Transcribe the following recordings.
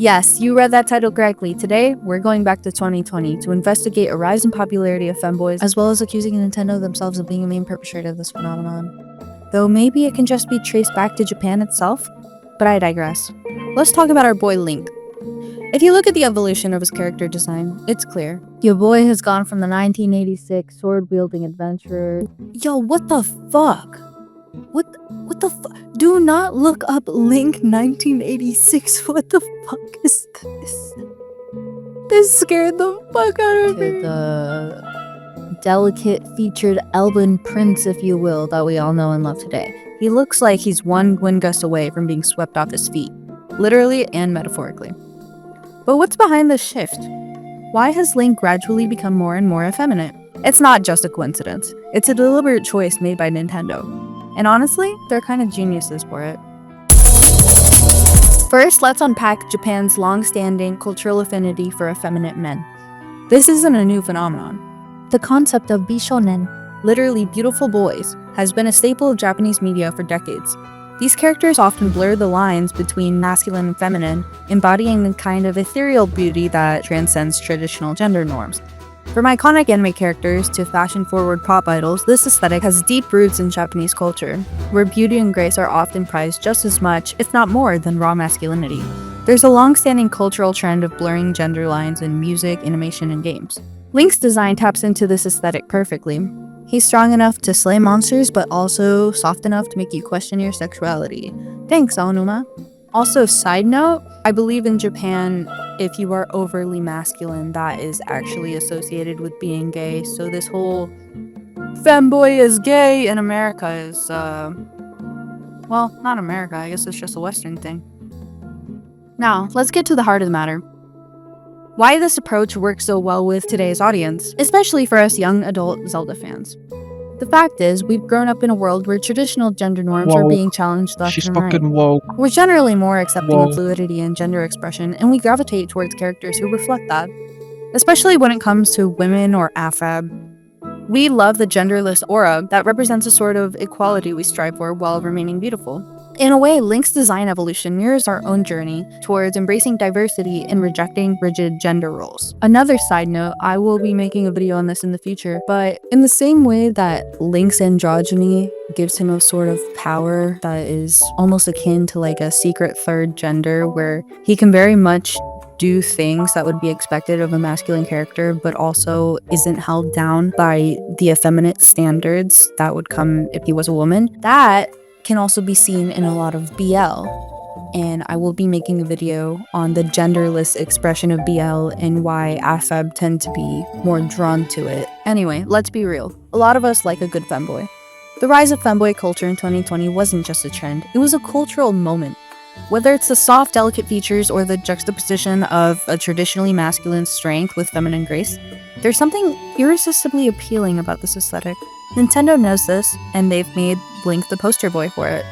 Yes, you read that title correctly. Today, we're going back to 2020 to investigate a rise in popularity of femboys, as well as accusing Nintendo themselves of being a main perpetrator of this phenomenon. Though maybe it can just be traced back to Japan itself, but I digress. Let's talk about our boy Link. If you look at the evolution of his character design, it's clear. Your boy has gone from the 1986 sword-wielding adventurer. Yo, what the fuck? What the fuck? Do not look up Link 1986. What the fuck is this? This scared the fuck out of me. The delicate featured elven prince, if you will, that we all know and love today. He looks like he's one wind gust away from being swept off his feet, literally and metaphorically. But what's behind this shift? Why has Link gradually become more and more effeminate? It's not just a coincidence. It's a deliberate choice made by Nintendo. And honestly, they're kind of geniuses for it. First, let's unpack Japan's long-standing cultural affinity for effeminate men. This isn't a new phenomenon. The concept of bishonen, literally beautiful boys, has been a staple of Japanese media for decades. These characters often blur the lines between masculine and feminine, embodying the kind of ethereal beauty that transcends traditional gender norms. From iconic anime characters to fashion-forward pop idols, this aesthetic has deep roots in Japanese culture, where beauty and grace are often prized just as much, if not more, than raw masculinity. There's a long-standing cultural trend of blurring gender lines in music, animation, and games. Link's design taps into this aesthetic perfectly. He's strong enough to slay monsters, but also soft enough to make you question your sexuality. Thanks, Aonuma. Also, side note, I believe in Japan, if you are overly masculine, that is actually associated with being gay. So this whole femboy is gay in America is, well, not America, I guess it's just a Western thing. Now, let's get to the heart of the matter. Why this approach works so well with today's audience, especially for us young adult Zelda fans. The fact is, we've grown up in a world where traditional gender norms are being challenged left She's and right. fucking woke. We're generally more accepting Whoa. of fluidity and gender expression, and we gravitate towards characters who reflect that. Especially when it comes to women or AFAB. We love the genderless aura that represents a sort of equality we strive for while remaining beautiful. In a way, Link's design evolution mirrors our own journey towards embracing diversity and rejecting rigid gender roles. Another side note, I will be making a video on this in the future, but in the same way that Link's androgyny gives him a sort of power that is almost akin to like a secret third gender, where he can very much do things that would be expected of a masculine character, but also isn't held down by the effeminate standards that would come if he was a woman. That can also be seen in a lot of BL, and I will be making a video on the genderless expression of BL and why AFAB tend to be more drawn to it. Anyway, let's be real. A lot of us like a good femboy. The rise of femboy culture in 2020 wasn't just a trend, it was a cultural moment. Whether it's the soft, delicate features or the juxtaposition of a traditionally masculine strength with feminine grace, there's something irresistibly appealing about this aesthetic. Nintendo knows this, and they've made Link the poster boy for it,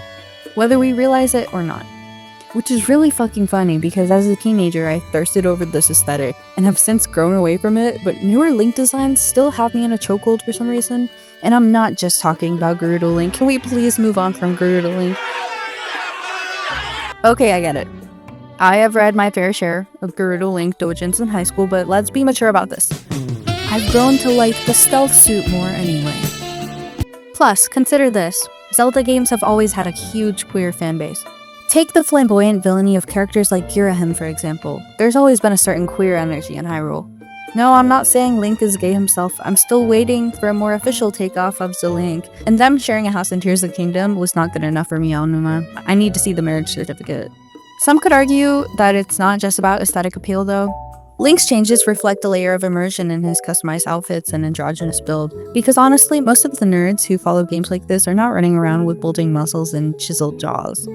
whether we realize it or not. Which is really fucking funny, because as a teenager I thirsted over this aesthetic, and have since grown away from it, but newer Link designs still have me in a chokehold for some reason. And I'm not just talking about Gerudo Link. Can we please move on from Gerudo Link? Okay, I get it. I have read my fair share of Gerudo Link doujins in high school, but let's be mature about this. I've grown to like the stealth suit more anyway. Plus, consider this. Zelda games have always had a huge queer fanbase. Take the flamboyant villainy of characters like Girahim, for example. There's always been a certain queer energy in Hyrule. No, I'm not saying Link is gay himself. I'm still waiting for a more official takeoff of the Link. And them sharing a house in Tears of the Kingdom was not good enough for me, Aonuma. I need to see the marriage certificate. Some could argue that it's not just about aesthetic appeal, though. Link's changes reflect a layer of immersion in his customized outfits and androgynous build, because honestly, most of the nerds who follow games like this are not running around with bulging muscles and chiseled jaws.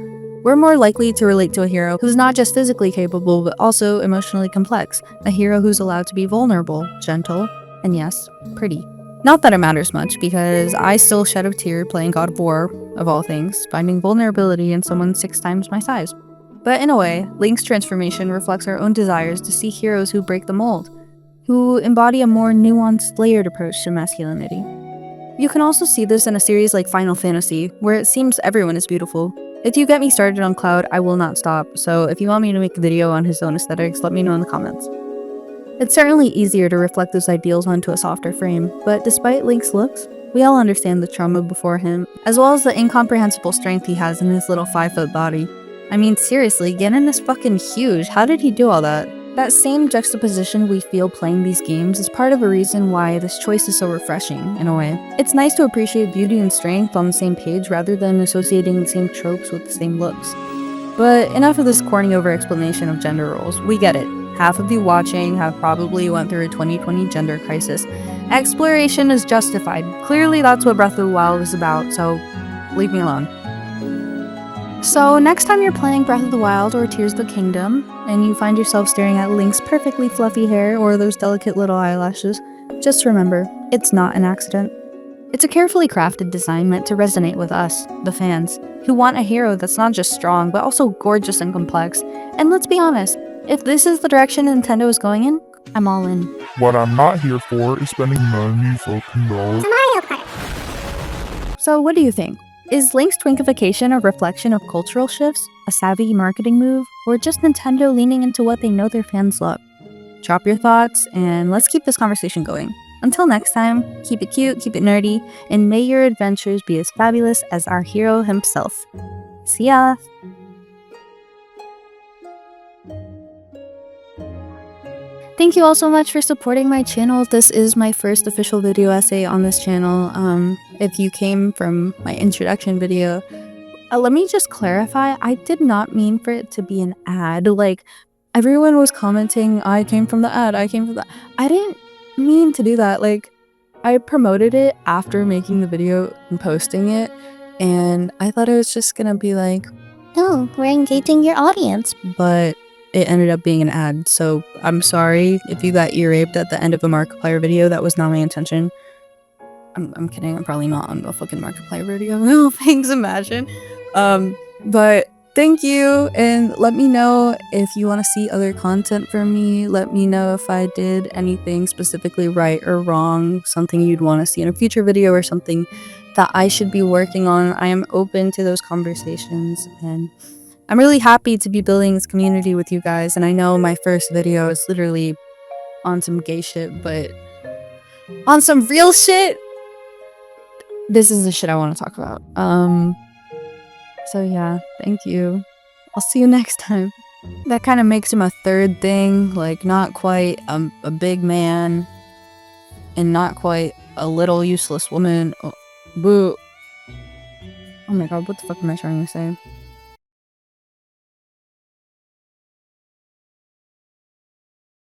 We're more likely to relate to a hero who's not just physically capable, but also emotionally complex, a hero who's allowed to be vulnerable, gentle, and yes, pretty. Not that it matters much, because I still shed a tear playing God of War, of all things, finding vulnerability in someone 6 times my size. But in a way, Link's transformation reflects our own desires to see heroes who break the mold, who embody a more nuanced, layered approach to masculinity. You can also see this in a series like Final Fantasy, where it seems everyone is beautiful, If you get me started on Cloud, I will not stop, so if you want me to make a video on his own aesthetics, let me know in the comments. It's certainly easier to reflect those ideals onto a softer frame, but despite Link's looks, we all understand the trauma before him, as well as the incomprehensible strength he has in his little 5-foot body. I mean, seriously, Ganon is fucking huge. How did he do all that? That same juxtaposition we feel playing these games is part of a reason why this choice is so refreshing, in a way. It's nice to appreciate beauty and strength on the same page rather than associating the same tropes with the same looks. But enough of this corny over-explanation of gender roles. We get it. Half of you watching have probably went through a 2020 gender crisis. Exploration is justified. Clearly that's what Breath of the Wild is about, so leave me alone. So next time you're playing Breath of the Wild or Tears of the Kingdom, and you find yourself staring at Link's perfectly fluffy hair or those delicate little eyelashes, just remember, it's not an accident. It's a carefully crafted design meant to resonate with us, the fans, who want a hero that's not just strong, but also gorgeous and complex. And let's be honest, if this is the direction Nintendo is going in, I'm all in. What I'm not here for is spending money fucking dollars. So what do you think? Is Link's twinkification a reflection of cultural shifts, a savvy marketing move, or just Nintendo leaning into what they know their fans love? Drop your thoughts, and let's keep this conversation going. Until next time, keep it cute, keep it nerdy, and may your adventures be as fabulous as our hero himself. See ya! Thank you all so much for supporting my channel. This is my first official video essay on this channel. If you came from my introduction video, let me just clarify, I did not mean for it to be an ad. Like, everyone was commenting, I came from the ad, I didn't mean to do that. Like, I promoted it after making the video and posting it, and I thought it was just gonna be like, oh, we're engaging your audience, but it ended up being an ad, so I'm sorry if you got ear-raped at the end of a Markiplier video. That was not my intention. I'm kidding, I'm probably not on a fucking Markiplier video. No, thanks, imagine. But thank you, and let me know if you want to see other content from me. Let me know if I did anything specifically right or wrong, something you'd want to see in a future video, or something that I should be working on. I am open to those conversations, and I'm really happy to be building this community with you guys. And I know my first video is literally on some gay shit, but on some real shit, this is the shit I want to talk about. So yeah, thank you. I'll see you next time. That kind of makes him a third thing, like not quite a big man and not quite a little useless woman. Oh, boo. Oh my god, what the fuck am I trying to say?